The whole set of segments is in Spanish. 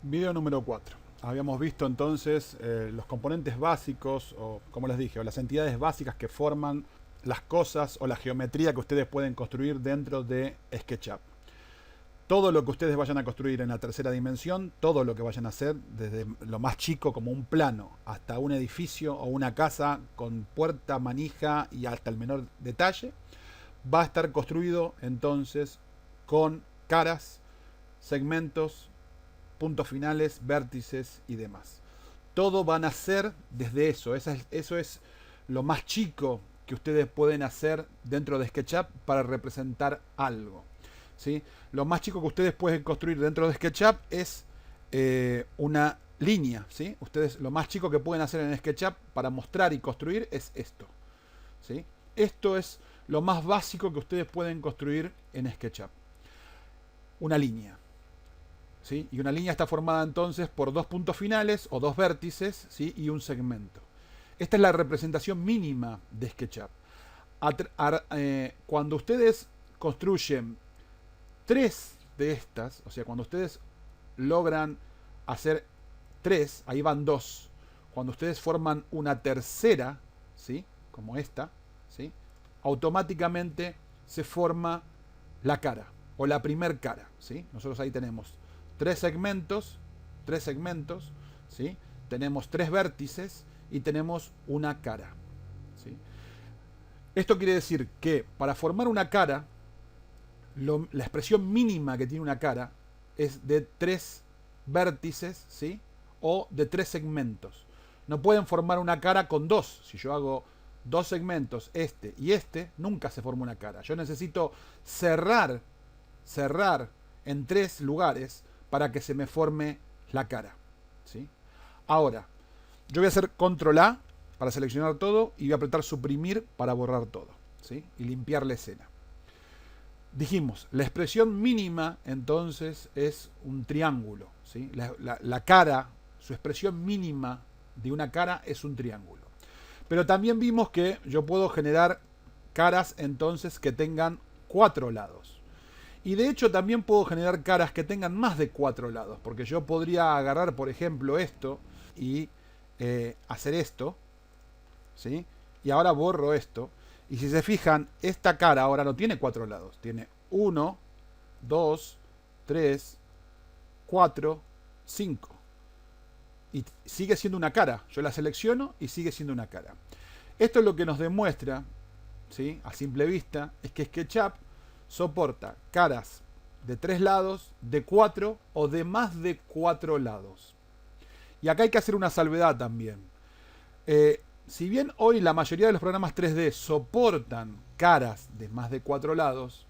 Video número 4. Habíamos visto entonces los componentes básicos, o como les dije, o las entidades básicas que forman las cosas o la geometría que ustedes pueden construir dentro de SketchUp. Todo lo que ustedes vayan a construir en la tercera dimensión, todo lo que vayan a hacer, desde lo más chico como un plano hasta un edificio o una casa con puerta, manija y hasta el menor detalle, va a estar construido entonces con caras, segmentos, puntos finales, vértices y demás. Todo van a ser desde eso. Eso es lo más chico que ustedes pueden hacer dentro de SketchUp para representar algo. ¿Sí? Lo más chico que ustedes pueden construir dentro de SketchUp es una línea. ¿Sí? Ustedes lo más chico que pueden hacer en SketchUp para mostrar y construir es esto. ¿Sí? Esto es lo más básico que ustedes pueden construir en SketchUp. Una línea. ¿Sí? Y una línea está formada entonces por dos puntos finales o dos vértices, ¿sí? Y un segmento. Esta es la representación mínima de SketchUp. Cuando ustedes construyen tres de estas, o sea, cuando ustedes logran hacer tres, ahí van dos. Cuando ustedes forman una tercera, ¿sí? Como esta, ¿sí? Automáticamente se forma la cara o la primer cara, ¿sí? Nosotros ahí tenemos tres segmentos, ¿sí? Tenemos tres vértices y tenemos una cara, ¿sí? Esto quiere decir que para formar una cara, la expresión mínima que tiene una cara es de tres vértices, ¿sí? O de tres segmentos. No pueden formar una cara con dos. Si yo hago dos segmentos, este y este, nunca se forma una cara. Yo necesito cerrar en tres lugares para que se me forme la cara, ¿sí? Ahora, yo voy a hacer control A para seleccionar todo y voy a apretar suprimir para borrar todo, ¿sí? Y limpiar la escena. Dijimos, la expresión mínima entonces es un triángulo, ¿sí? La cara, su expresión mínima de una cara es un triángulo. Pero también vimos que yo puedo generar caras entonces que tengan cuatro lados. Y de hecho también puedo generar caras que tengan más de cuatro lados, porque yo podría agarrar, por ejemplo, esto y hacer esto, ¿sí? Y ahora borro esto. Y si se fijan, esta cara ahora no tiene cuatro lados. Tiene uno, dos, tres, cuatro, cinco. Y sigue siendo una cara. Yo la selecciono y sigue siendo una cara. Esto es lo que nos demuestra, ¿sí? A simple vista, es que SketchUp soporta caras de tres lados, de cuatro o de más de cuatro lados. Y acá hay que hacer una salvedad también. Si bien hoy la mayoría de los programas 3D soportan caras de más de cuatro lados,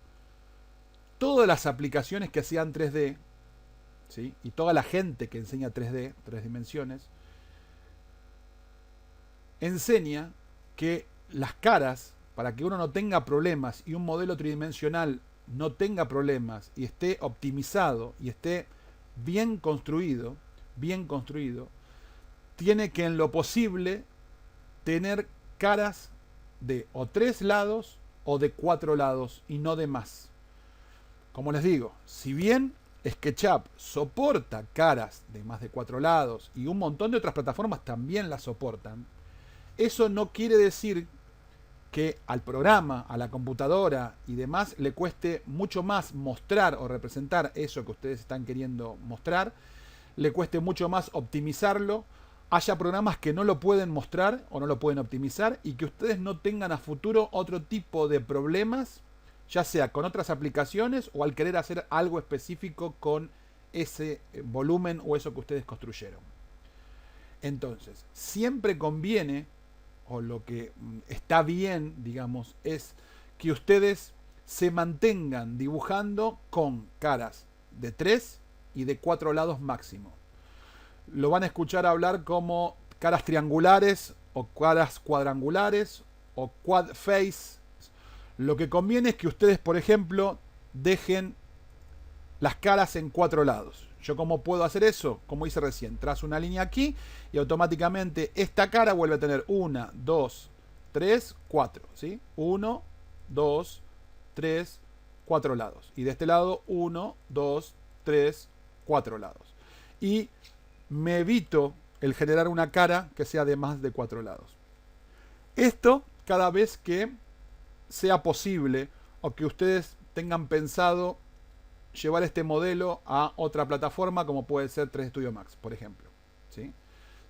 todas las aplicaciones que hacían 3D, ¿sí? Y toda la gente que enseña 3D, tres dimensiones, enseña que las caras, para que uno no tenga problemas y un modelo tridimensional no tenga problemas y esté optimizado y esté bien construido, tiene que en lo posible tener caras de o tres lados o de cuatro lados y no de más. Como les digo, si bien SketchUp soporta caras de más de cuatro lados y un montón de otras plataformas también las soportan, eso no quiere decir que al programa, a la computadora y demás le cueste mucho más mostrar o representar eso que ustedes están queriendo mostrar, le cueste mucho más optimizarlo, haya programas que no lo pueden mostrar o no lo pueden optimizar y que ustedes no tengan a futuro otro tipo de problemas, ya sea con otras aplicaciones o al querer hacer algo específico con ese volumen o eso que ustedes construyeron. Entonces, siempre conviene, o lo que está bien, digamos, es que ustedes se mantengan dibujando con caras de 3 y de 4 lados máximo. Lo van a escuchar hablar como caras triangulares o caras cuadrangulares o quad face. Lo que conviene es que ustedes, por ejemplo, dejen las caras en cuatro lados. ¿Yo cómo puedo hacer eso? Como hice recién, trazo una línea aquí y automáticamente esta cara vuelve a tener 1, 2, 3, 4. ¿Sí? 1, 2, 3, 4 lados. Y de este lado 1, 2, 3, 4 lados. y me evito el generar una cara que sea de más de 4 lados. Esto cada vez que sea posible o que ustedes tengan pensado llevar este modelo a otra plataforma como puede ser 3D Studio Max, por ejemplo, ¿sí?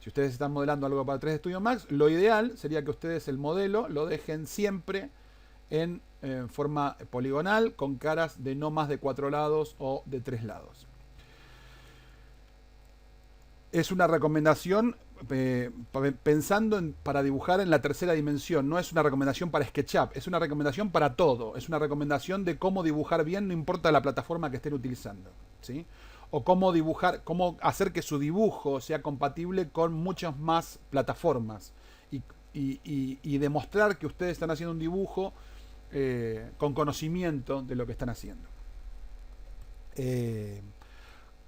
Si ustedes están modelando algo para 3D Studio Max, lo ideal sería que ustedes el modelo lo dejen siempre en forma poligonal con caras de no más de 4 lados o de 3 lados. Es una recomendación pensando para dibujar en la tercera dimensión. No es una recomendación para SketchUp, es una recomendación para todo. Es una recomendación de cómo dibujar bien, no importa la plataforma que estén utilizando, ¿sí? O cómo dibujar, cómo hacer que su dibujo sea compatible con muchas más plataformas. Y demostrar que ustedes están haciendo un dibujo con conocimiento de lo que están haciendo.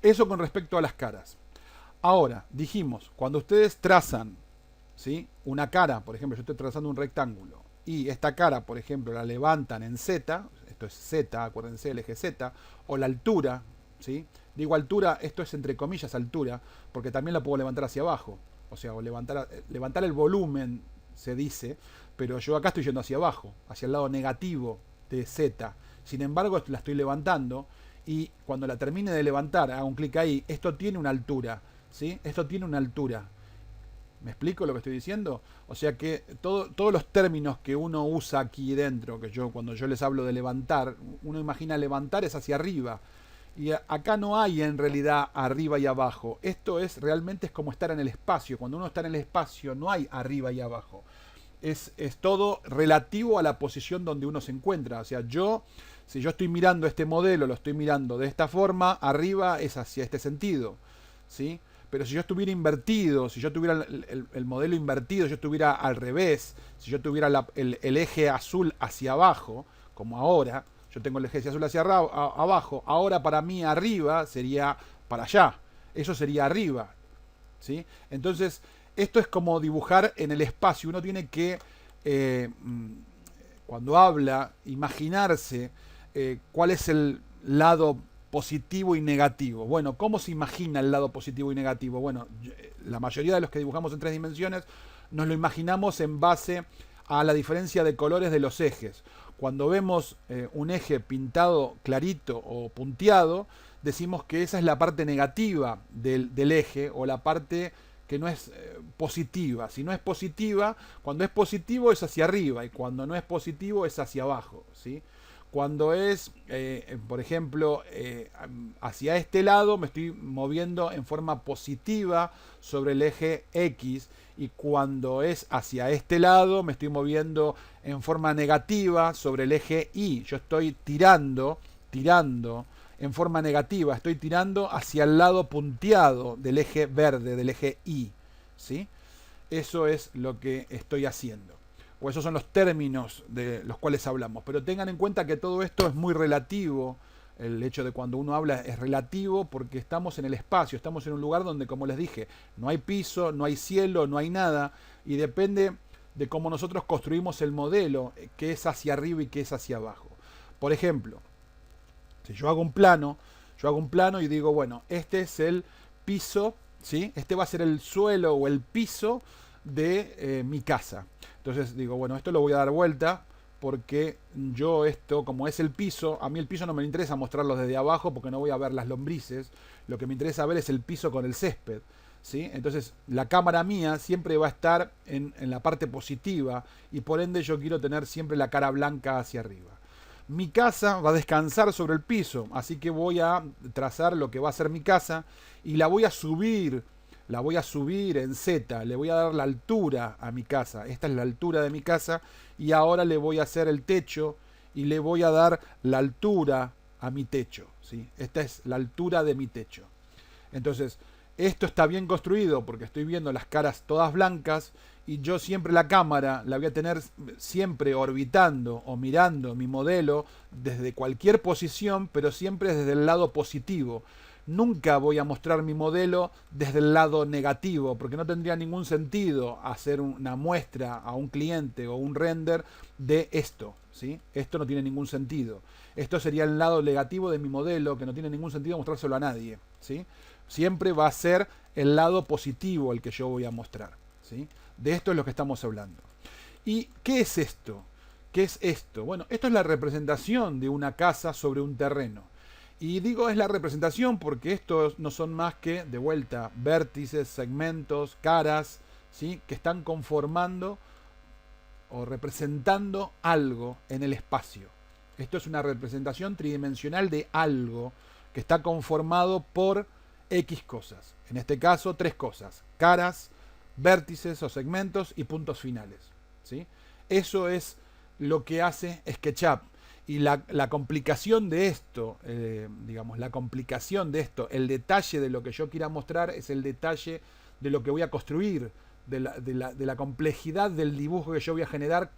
Eso con respecto a las caras. Ahora, dijimos, cuando ustedes trazan, ¿sí?, una cara, por ejemplo, yo estoy trazando un rectángulo, y esta cara, por ejemplo, la levantan en Z, esto es Z, acuérdense, el eje Z, o la altura, ¿sí? Digo altura, esto es entre comillas altura, porque también la puedo levantar hacia abajo, o sea, o levantar el volumen, se dice, pero yo acá estoy yendo hacia abajo, hacia el lado negativo de Z. Sin embargo, la estoy levantando, y cuando la termine de levantar, hago un clic ahí, esto tiene una altura, ¿sí? Esto tiene una altura. ¿Me explico lo que estoy diciendo? O sea que todos los términos que uno usa aquí dentro, que cuando yo les hablo de levantar, uno imagina levantar es hacia arriba. Y acá no hay en realidad arriba y abajo. Esto realmente es como estar en el espacio. Cuando uno está en el espacio no hay arriba y abajo. Es todo relativo a la posición donde uno se encuentra. O sea, si yo estoy mirando este modelo, lo estoy mirando de esta forma, arriba es hacia este sentido, ¿sí? Pero si yo estuviera invertido, si yo tuviera el modelo invertido, yo estuviera al revés, si yo tuviera el eje azul hacia abajo, como ahora, yo tengo el eje azul hacia abajo, ahora para mí arriba sería para allá, eso sería arriba, ¿sí? Entonces, esto es como dibujar en el espacio, uno tiene que, cuando habla, imaginarse cuál es el lado positivo y negativo. Bueno, ¿cómo se imagina el lado positivo y negativo? Bueno, la mayoría de los que dibujamos en 3 dimensiones nos lo imaginamos en base a la diferencia de colores de los ejes. Cuando vemos un eje pintado clarito o punteado, decimos que esa es la parte negativa del eje o la parte que no es positiva. Si no es positiva, cuando es positivo es hacia arriba y cuando no es positivo es hacia abajo, ¿sí? Cuando es, por ejemplo, hacia este lado me estoy moviendo en forma positiva sobre el eje X, y cuando es hacia este lado me estoy moviendo en forma negativa sobre el eje Y. Yo estoy tirando en forma negativa, estoy tirando hacia el lado punteado del eje verde, del eje Y, ¿sí? Eso es lo que estoy haciendo. O esos son los términos de los cuales hablamos. Pero tengan en cuenta que todo esto es muy relativo. El hecho de cuando uno habla es relativo porque estamos en el espacio, estamos en un lugar donde, como les dije, no hay piso, no hay cielo, no hay nada. Y depende de cómo nosotros construimos el modelo, que es hacia arriba y que es hacia abajo. Por ejemplo, si yo hago un plano y digo, bueno, este es el piso, ¿sí? Este va a ser el suelo o el piso de mi casa. Entonces digo, bueno, esto lo voy a dar vuelta porque yo esto, como es el piso, a mí el piso no me interesa mostrarlo desde abajo porque no voy a ver las lombrices. Lo que me interesa ver es el piso con el césped, ¿sí? Entonces la cámara mía siempre va a estar en la parte positiva y por ende yo quiero tener siempre la cara blanca hacia arriba. Mi casa va a descansar sobre el piso, así que voy a trazar lo que va a ser mi casa y la voy a subir en Z, le voy a dar la altura a mi casa. Esta es la altura de mi casa y ahora le voy a hacer el techo y le voy a dar la altura a mi techo, ¿sí? Esta es la altura de mi techo. Entonces, esto está bien construido porque estoy viendo las caras todas blancas y yo siempre la cámara la voy a tener siempre orbitando o mirando mi modelo desde cualquier posición, pero siempre desde el lado positivo. Nunca voy a mostrar mi modelo desde el lado negativo, porque no tendría ningún sentido hacer una muestra a un cliente o un render de esto, ¿sí? Esto no tiene ningún sentido. Esto sería el lado negativo de mi modelo, que no tiene ningún sentido mostrárselo a nadie, ¿sí? Siempre va a ser el lado positivo el que yo voy a mostrar, ¿sí? De esto es lo que estamos hablando. ¿Y qué es esto? ¿Qué es esto? Bueno, esto es la representación de una casa sobre un terreno. Y digo es la representación porque estos no son más que, de vuelta, vértices, segmentos, caras, ¿sí? Que están conformando o representando algo en el espacio. Esto es una representación tridimensional de algo que está conformado por X cosas. En este caso, 3 cosas: caras, vértices o segmentos y puntos finales, ¿sí? Eso es lo que hace SketchUp. Y la complicación de esto, digamos, la complicación de esto, el detalle de lo que yo quiera mostrar es el detalle de lo que voy a construir, de la complejidad del dibujo que yo voy a generar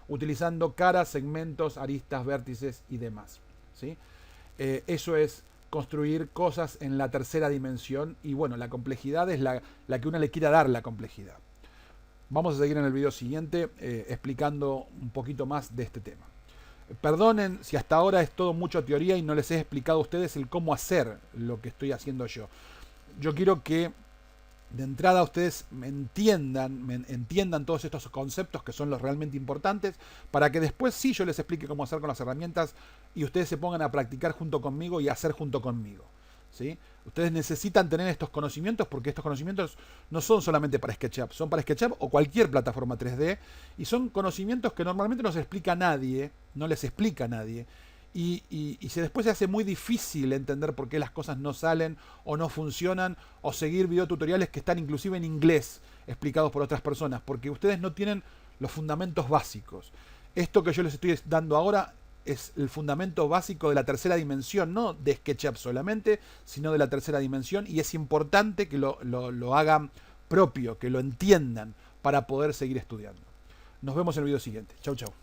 utilizando caras, segmentos, aristas, vértices y demás, ¿sí? Eso es construir cosas en la tercera dimensión y bueno, la complejidad es la que uno le quiera dar la complejidad. Vamos a seguir en el video siguiente explicando un poquito más de este tema. Perdonen si hasta ahora es todo mucho teoría y no les he explicado a ustedes el cómo hacer lo que estoy haciendo yo. Yo quiero que de entrada ustedes entiendan todos estos conceptos que son los realmente importantes, para que después sí yo les explique cómo hacer con las herramientas y ustedes se pongan a practicar junto conmigo y a hacer junto conmigo, ¿sí? Ustedes necesitan tener estos conocimientos porque estos conocimientos no son solamente para SketchUp, son para SketchUp o cualquier plataforma 3D y son conocimientos que normalmente no se explica a nadie, no les explica a nadie. Y después se hace muy difícil entender por qué las cosas no salen o no funcionan, o seguir videotutoriales que están inclusive en inglés explicados por otras personas, porque ustedes no tienen los fundamentos básicos. Esto que yo les estoy dando ahora es el fundamento básico de la tercera dimensión, no de SketchUp solamente, sino de la tercera dimensión, y es importante que lo hagan propio, que lo entiendan para poder seguir estudiando. Nos vemos en el video siguiente. Chau, chau.